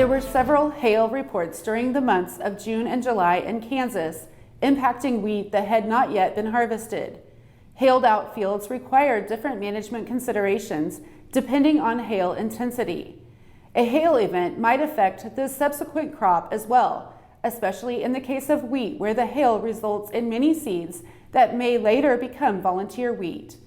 There were several hail reports during the months of June and July in Kansas, impacting wheat that had not yet been harvested. Hailed out fields required different management considerations depending on hail intensity. A hail event might affect the subsequent crop as well, especially in the case of wheat, where the hail results in many seeds that may later become volunteer wheat.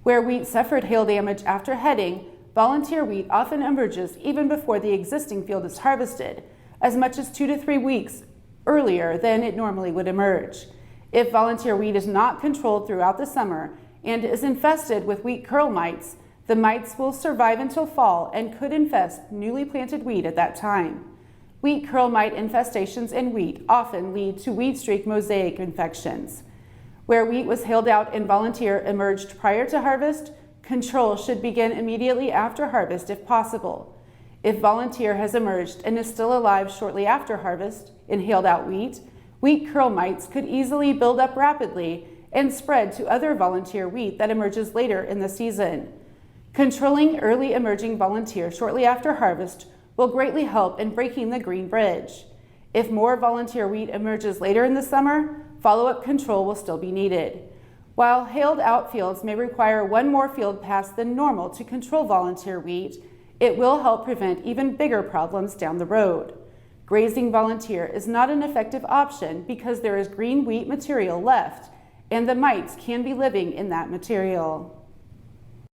Where wheat suffered hail damage after heading, volunteer wheat often emerges even before the existing field is harvested, as much as 2 to 3 weeks earlier than it normally would emerge. If volunteer wheat is not controlled throughout the summer and is infested with wheat curl mites, the mites will survive until fall and could infest newly planted wheat at that time. Wheat curl mite infestations in wheat often lead to wheat streak mosaic infections. Where wheat was hailed out and volunteer emerged prior to harvest, control should begin immediately after harvest if possible. If volunteer has emerged and is still alive shortly after harvest in hailed out wheat, wheat curl mites could easily build up rapidly and spread to other volunteer wheat that emerges later in the season. Controlling early emerging volunteer shortly after harvest will greatly help in breaking the green bridge. If more volunteer wheat emerges later in the summer, follow-up control will still be needed. While hailed out fields may require one more field pass than normal to control volunteer wheat, it will help prevent even bigger problems down the road. Grazing volunteer is not an effective option because there is green wheat material left, and the mites can be living in that material.